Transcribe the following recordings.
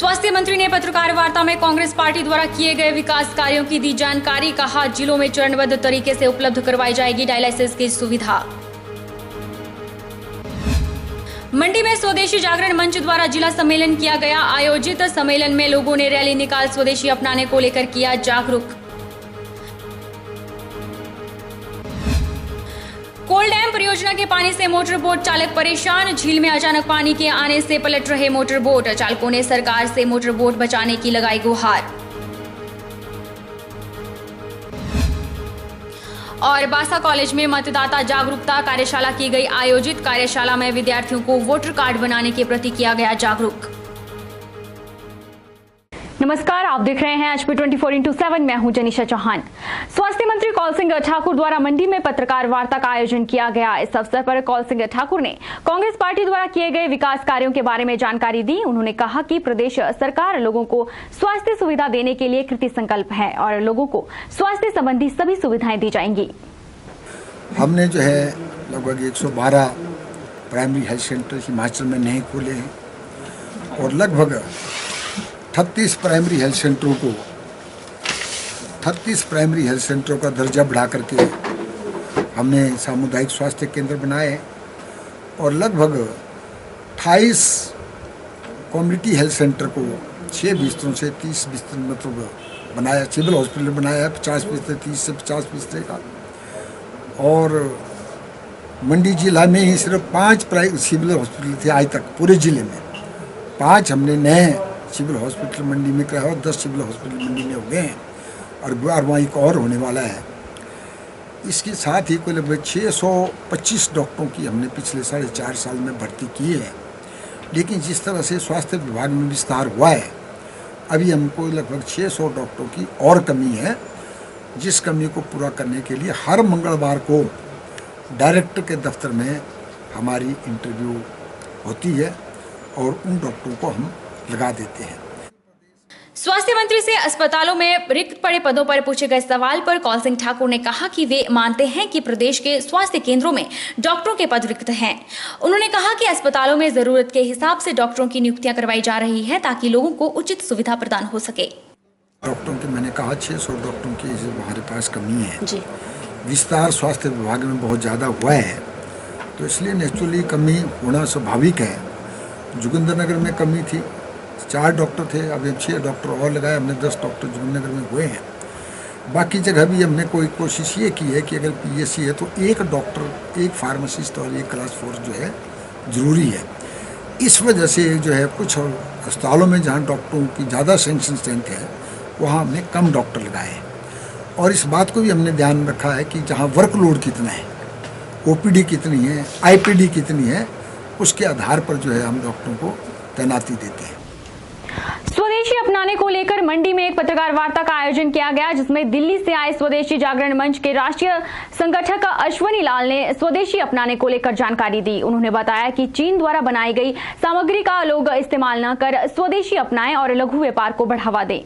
स्वास्थ्य मंत्री ने पत्रकार वार्ता में कांग्रेस पार्टी द्वारा किए गए विकास कार्यों की दी जानकारी। कहा, जिलों में चरणबद्ध तरीके से उपलब्ध करवाई जाएगी डायलिसिस की सुविधा। मंडी में स्वदेशी जागरण मंच द्वारा जिला सम्मेलन किया गया आयोजित। सम्मेलन में लोगों ने रैली निकाल स्वदेशी अपनाने को लेकर किया जागरूक। कोल डैम परियोजना के पानी से मोटर बोट चालक परेशान। झील में अचानक पानी के आने से पलट रहे मोटर बोट। चालकों ने सरकार से मोटर बोट बचाने की लगाई गुहार। और बासा कॉलेज में मतदाता जागरूकता कार्यशाला की गई आयोजित। कार्यशाला में विद्यार्थियों को वोटर कार्ड बनाने के प्रति किया गया जागरूक। नमस्कार, आप देख रहे हैं HP 24x7। मैं हूं जनीशा चौहान। स्वास्थ्य मंत्री कौल सिंह ठाकुर द्वारा मंडी में पत्रकार वार्ता का आयोजन किया गया। इस अवसर पर कौल सिंह ठाकुर ने कांग्रेस पार्टी द्वारा किए गए विकास कार्यों के बारे में जानकारी दी। उन्होंने कहा कि प्रदेश सरकार लोगों को स्वास्थ्य सुविधा देने के लिए कृत संकल्प है और लोगों को स्वास्थ्य संबंधी सभी सुविधाएं दी जाएंगी। हमने जो है लगभग 112 प्राइमरी हेल्थ सेंटर हिमाचल में नए खोले हैं और लगभग 38 प्राइमरी हेल्थ सेंटरों का दर्जा बढ़ा करके हमने सामुदायिक स्वास्थ्य केंद्र बनाए और लगभग 28 कम्युनिटी हेल्थ सेंटर को 6 बिस्तरों से 30 बिस्तर मतलब बनाया। सिविल हॉस्पिटल बनाया 50 बिस्तर, 30 से 50 बिस्तर का। और मंडी जिला में ही सिर्फ 5 सिविल हॉस्पिटल थे आज तक पूरे जिले में। 5 हमने नए सिविल हॉस्पिटल मंडी में कराया और 10 सिविल हॉस्पिटल मंडी में हो गए हैं और 12वां एक और होने वाला है। इसके साथ ही कोई लगभग 625 डॉक्टरों की हमने पिछले 4.5 साल में भर्ती की है। लेकिन जिस तरह से स्वास्थ्य विभाग में विस्तार हुआ है, अभी हमको लगभग 600 डॉक्टरों की और कमी है, जिस कमी को पूरा करने के लिए हर मंगलवार को डायरेक्टर के दफ्तर में हमारी इंटरव्यू होती है और उन डॉक्टरों को हम लगा देते हैं। स्वास्थ्य मंत्री से अस्पतालों में रिक्त पड़े पदों पर पूछे गए सवाल पर कौल सिंह ठाकुर ने कहा कि वे मानते हैं कि प्रदेश के स्वास्थ्य केंद्रों में डॉक्टरों के पद रिक्त हैं। उन्होंने कहा कि अस्पतालों में जरूरत के हिसाब से डॉक्टरों की नियुक्तियां करवाई जा रही है ताकि लोगों को उचित सुविधा प्रदान हो सके। डॉक्टरों की मैंने कहा 600 डॉक्टरों की हमारे पास कमी है जी। विस्तार स्वास्थ्य विभाग में बहुत ज़्यादा हुआ है तो इसलिए नेचुरली कमी होना स्वाभाविक है। जोगिंद्रनगर में कमी थी, 4 डॉक्टर थे, अब 6 डॉक्टर और लगाए हमने, 10 डॉक्टर जोगिंद्रनगर में हुए हैं। बाकी जगह भी हमने कोई कोशिश ये की है कि अगर PSC है तो 1 डॉक्टर, 1 फार्मासिस्ट और 1 क्लास 4 जो है ज़रूरी है। इस वजह से जो है कुछ अस्पतालों में जहाँ डॉक्टरों की ज़्यादा सेंक्शन स्ट्रेंथ है वहाँ हमने कम डॉक्टर लगाए हैं। और इस बात को भी हमने ध्यान रखा है कि जहाँ वर्कलोड कितना है, OPD कितनी है, IPD कितनी है, उसके आधार पर जो है हम डॉक्टरों को तैनाती देते हैं। स्वदेशी अपनाने को लेकर मंडी में एक पत्रकार वार्ता का आयोजन किया गया, जिसमें दिल्ली से आए स्वदेशी जागरण मंच के राष्ट्रीय संगठक अश्वनी लाल ने स्वदेशी अपनाने को लेकर जानकारी दी। उन्होंने बताया कि चीन द्वारा बनाई गई सामग्री का लोग इस्तेमाल न कर स्वदेशी अपनाएं और लघु व्यापार को बढ़ावा दें।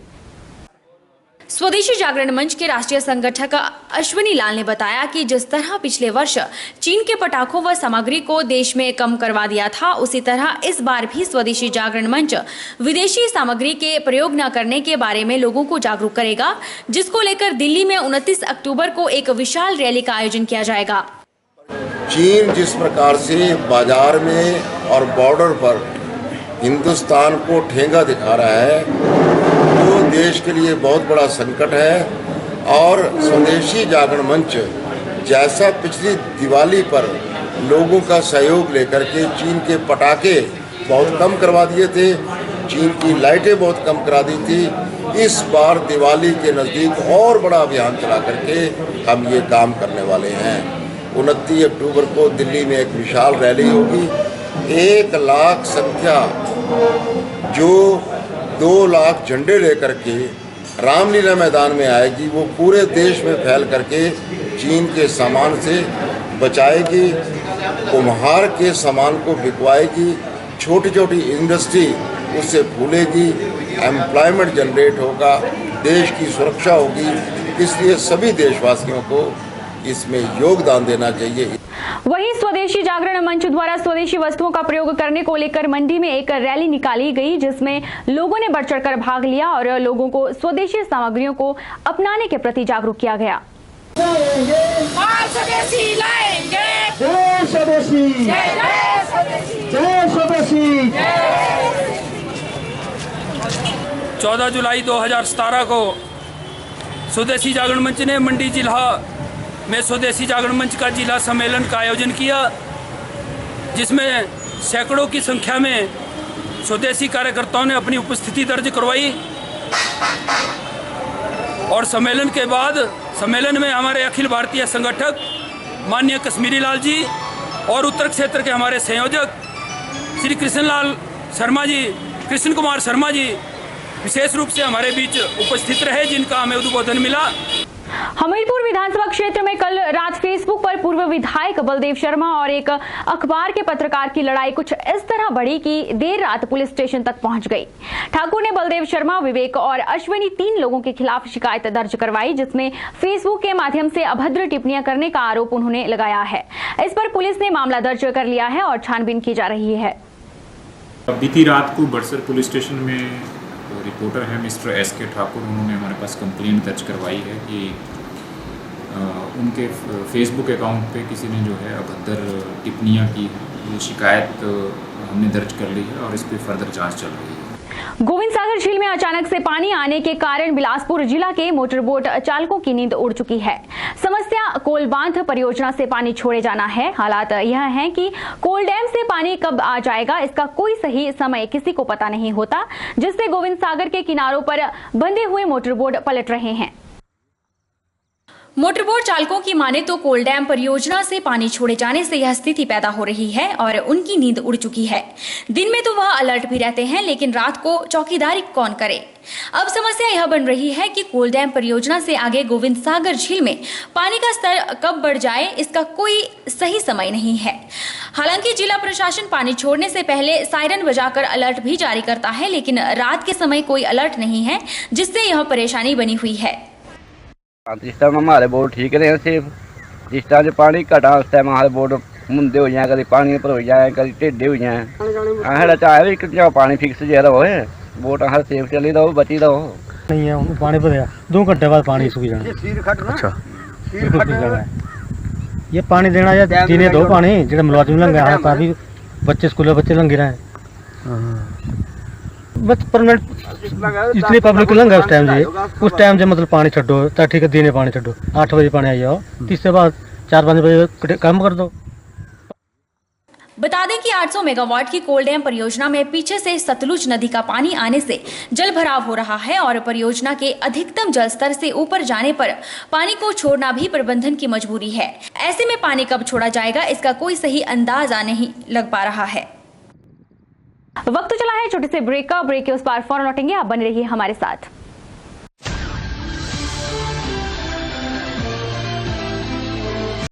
स्वदेशी जागरण मंच के राष्ट्रीय संगठक अश्वनी लाल ने बताया कि जिस तरह पिछले वर्ष चीन के पटाखों व सामग्री को देश में कम करवा दिया था, उसी तरह इस बार भी स्वदेशी जागरण मंच विदेशी सामग्री के प्रयोग न करने के बारे में लोगों को जागरूक करेगा, जिसको लेकर दिल्ली में 29 अक्टूबर को एक विशाल रैली का आयोजन किया जाएगा। चीन जिस प्रकार से बाजार में और बॉर्डर पर हिंदुस्तान को ठेंगा दिखा रहा है, देश के लिए बहुत बड़ा संकट है। और स्वदेशी जागरण मंच जैसा पिछली दिवाली पर लोगों का सहयोग लेकर के चीन के पटाखे बहुत कम करवा दिए थे, चीन की लाइटें बहुत कम करा दी थी, इस बार दिवाली के नज़दीक और बड़ा अभियान चला करके हम ये काम करने वाले हैं। 29 अक्टूबर को दिल्ली में एक विशाल रैली होगी। 1 लाख संख्या जो 2 लाख झंडे लेकर के रामलीला मैदान में आएगी, वो पूरे देश में फैल करके चीन के सामान से बचाएगी, कुम्हार के सामान को बिकवाएगी, छोटी छोटी इंडस्ट्री उससे फूलेगी, एम्प्लॉयमेंट जनरेट होगा, देश की सुरक्षा होगी। इसलिए सभी देशवासियों को इसमें योगदान देना चाहिए। वहीं स्वदेशी जागरण मंच द्वारा स्वदेशी वस्तुओं का प्रयोग करने को लेकर मंडी में एक रैली निकाली गई, जिसमें लोगों ने बढ़ चढ़कर भाग लिया और लोगों को स्वदेशी सामग्रियों को अपनाने के प्रति जागरूक किया गया। स्वदेशी लाएंगे, जय स्वदेशी, जय स्वदेशी। 14 जुलाई 2017 को स्वदेशी जागरण मंच ने मंडी जिला में स्वदेशी जागरण मंच का जिला सम्मेलन का आयोजन किया, जिसमें सैकड़ों की संख्या में स्वदेशी कार्यकर्ताओं ने अपनी उपस्थिति दर्ज करवाई। और सम्मेलन के बाद सम्मेलन में हमारे अखिल भारतीय संगठक माननीय कश्मीरी लाल जी और उत्तर क्षेत्र के हमारे संयोजक श्री कृष्ण कुमार शर्मा जी विशेष रूप से हमारे बीच उपस्थित रहे, जिनका हमें उद्बोधन मिला। हमीरपुर विधानसभा क्षेत्र में कल रात फेसबुक पर पूर्व विधायक बलदेव शर्मा और एक अखबार के पत्रकार की लड़ाई कुछ इस तरह बढ़ी कि देर रात पुलिस स्टेशन तक पहुंच गई। ठाकुर ने बलदेव शर्मा, विवेक और अश्विनी 3 लोगों के खिलाफ शिकायत दर्ज करवाई, जिसमें फेसबुक के माध्यम से अभद्र टिप्पणियां करने का आरोप उन्होंने लगाया है। इस पर पुलिस ने मामला दर्ज कर लिया है और छानबीन की जा रही है। बीती रात को बड़सर पुलिस स्टेशन में रिपोर्टर हैं मिस्टर S.K. ठाकुर, उन्होंने हमारे पास कंप्लेंट दर्ज करवाई है कि उनके फेसबुक अकाउंट पे किसी ने जो है अभद्र टिप्पणियां की है। ये शिकायत हमने दर्ज कर ली है और इस पर फर्दर जांच चल रही है। गोविंद सागर झील में अचानक से पानी आने के कारण बिलासपुर जिला के मोटरबोट चालकों की नींद उड़ चुकी है। समस्या कोलबांध परियोजना से पानी छोड़े जाना है। हालात यह है कि कोल डैम से पानी कब आ जाएगा, इसका कोई सही समय किसी को पता नहीं होता, जिससे गोविंद सागर के किनारों पर बंधे हुए मोटरबोट पलट रहे हैं। मोटरबोट चालकों की माने तो कोल डैम परियोजना से पानी छोड़े जाने से यह स्थिति पैदा हो रही है और उनकी नींद उड़ चुकी है। दिन में तो वह अलर्ट भी रहते हैं, लेकिन रात को चौकीदारी कौन करे। अब समस्या यह बन रही है कि कोल डैम परियोजना से आगे गोविंद सागर झील में पानी का स्तर कब बढ़ जाए, इसका कोई सही समय नहीं है। हालांकि जिला प्रशासन पानी छोड़ने से पहले सायरन बजाकर अलर्ट भी जारी करता है, लेकिन रात के समय कोई अलर्ट नहीं है, जिससे यह परेशानी बनी हुई है। जिस टाइम हमारे बोर्ड ठीक रहे सिर्फ, जिस टाइम पानी घटा उस टाइम हमारे बोर्ड मुंदे हो जाए, कभी पानी पर हो जाए, कभी टेढ़े हो जाए। अहड़ा चाहे भी जगह पानी फिक्स जो रहे, बोट हर सेफ चली रहो, बची रहो। नहीं है पानी पर 2 घंटे बाद पानी सूख जाना। अच्छा, ये पानी देना या दिने दो पानी जो मुलाजिम लंघ है, काफी बच्चे स्कूल बच्चे लंघ रहे हैं। बस परमानेंट इतनी पब्लिक लंघ है उस टाइम जो मतलब पानी छो तो ठीक है, दिने पानी छो 8 बजे पानी आई जाओ, इसके बाद 4-5 बजे काम कर दो। बता दें कि 800 मेगावाट की कोल डैम परियोजना में पीछे से सतलुज नदी का पानी आने से जल भराव हो रहा है और परियोजना के अधिकतम जल स्तर से ऊपर जाने पर पानी को छोड़ना भी प्रबंधन की मजबूरी है। ऐसे में पानी कब छोड़ा जाएगा, इसका कोई सही अंदाजा नहीं लग पा रहा है। वक्त चला है छोटे से ब्रेक का। ब्रेक के उस पार फौरन लौटेंगे, आप बने रहिए हमारे साथ।